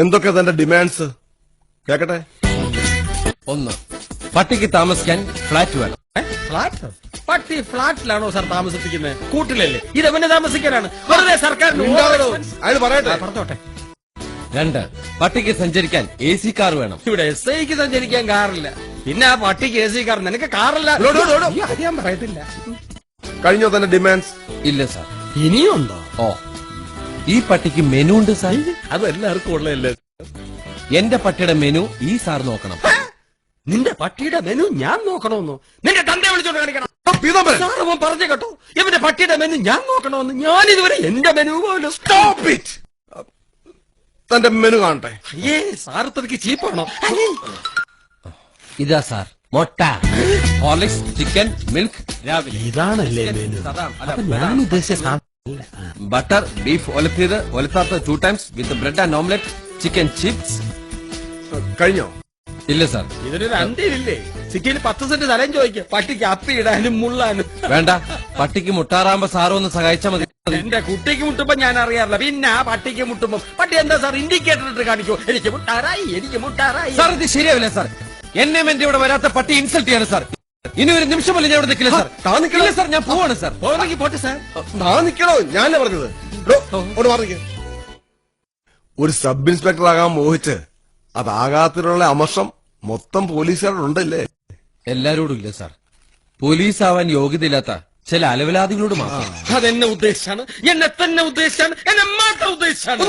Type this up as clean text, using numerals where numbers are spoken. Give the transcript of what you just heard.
എന്തൊക്കെ തന്റെ ഡിമാൻഡ്സ് കേക്കട്ടെ? ഒന്ന്, പട്ടിക്ക് താമസിക്കാൻ ഫ്ലാറ്റ് വേണം. ഫ്ലാറ്റ്? പട്ടി ഫ്ലാറ്റിലാണോ സാർ താമസിപ്പിക്കുന്നത്? കൂട്ടിലല്ലേ? ഇതെവനെ താമസിക്കാനാണ്. വെറുതെ സർക്കാരിന് അയാൾ പറയട്ടെ. പറഞ്ഞോട്ടെ. 2, പട്ടിക്ക് സഞ്ചരിക്കാൻ AC കാർ വേണം. ഇവിടെ SIക്ക് സഞ്ചരിക്കാൻ കാറില്ല, പിന്നെ ആ പട്ടിക്ക് AC കാർ. നിനക്ക് കാറില്ല? അത് ഞാൻ പറയത്തില്ല. കഴിഞ്ഞോ തന്റെ ഡിമാൻഡ്സ്? ഇല്ല സാർ. ഇനിയുണ്ടോ? ഓ, ഈ പട്ടിക്ക് മെനു ഉണ്ട് സാർ. അത് എല്ലാവർക്കും ഉള്ളതല്ലേ? എന്റെ പട്ടിയുടെ മെനു ഈ സാർ നോക്കണം. നിന്റെ പട്ടിയുടെ മെനു ഞാൻ നോക്കണമെന്നോ? നിന്റെ തന്റെ വിളിച്ചോണ്ട് കാണിക്കണം. സാറവൻ പറഞ്ഞു കേട്ടോ, ഇവന്റെ പട്ടിയുടെ മെനു ഞാൻ നോക്കണമെന്ന്. ഞാൻ ഇതുവരെ എന്റെ മെനു പോലും. Stop it. തന്റെ മെനു കാണട്ടെ. അയ്യേ, സാർ ഇത്രയ്ക്ക് ചീപ്പാണോ? ഇതാ സാർ, മുട്ട, ഹോർലിക്സ്, ചിക്കൻ, മിൽക്ക് രാവിലെ. ഇതാണല്ലേ മെനു? ഞാൻ ഉദ്ദേശിച്ച ബട്ടർ, ബീഫ് ഒലത്തിയത്, ഒലത്താത്ത 2 times with bread and omelette, chicken chips. കഴിഞ്ഞോ? ഇല്ല സാർ. ഇതിന് 2 ഇല്ലേ? സിക്കിന് 10 സെന്റ് സ്ഥലം ചോദിക്കും പട്ടിക്ക് അപ്പി ഇടാനും മുള്ളാനും. വേണ്ട, പട്ടിക്ക് മുട്ടാറാകുമ്പോ സാറും ഒന്ന് സഹായിച്ചാൽ മതി. എന്റെ കുട്ടിക്ക് മുട്ടുമ്പോ ഞാൻ അറിയാറില്ല, പിന്നെ ആ പട്ടിക്ക് മുട്ടുമ്പോ പട്ടി എന്താ സാർ ഇൻഡിക്കേറ്റർ ഇട്ട് കാണിക്കോ? എനിക്ക് മുട്ടാറായി, എനിക്ക് മുട്ടാറായി. സാർ ഇത് ശരിയാവില്ല സാർ. എന്നെ എന്റെ ഇവിടെ വരാത്ത പട്ടി ഇൻസൾട്ട് ചെയ്യാണ് സാർ. ഇനി ഒരു നിമിഷം പോലും ഞാൻ ഇവിടെ നിൽക്കില്ല സാർ. താന്നിക്കില്ല സാർ, ഞാൻ പോവാണ് സാർ. പോകണമെങ്കിൽ പോട്ടെ സാർ. നിക്കണോ? ഞാനല്ലേ പറഞ്ഞത്. ഒരു സബ് ഇൻസ്പെക്ടർ ആകാൻ മോഹിച്ച് അതാകാത്തിനുള്ള അമർഷം മൊത്തം പോലീസുകാരുണ്ടല്ലേ? എല്ലാരോടും ഇല്ല സാർ. പോലീസ് ആവാൻ യോഗ്യതയില്ലാത്ത ചില അലവലാദികളോട് മാത്രം. അതെന്നെ ഉദ്ദേശിച്ചാണ്, എന്നെ തന്നെ ഉദ്ദേശിച്ചാണ്, എന്നെ മാത്രം ഉദ്ദേശിച്ചാണ്.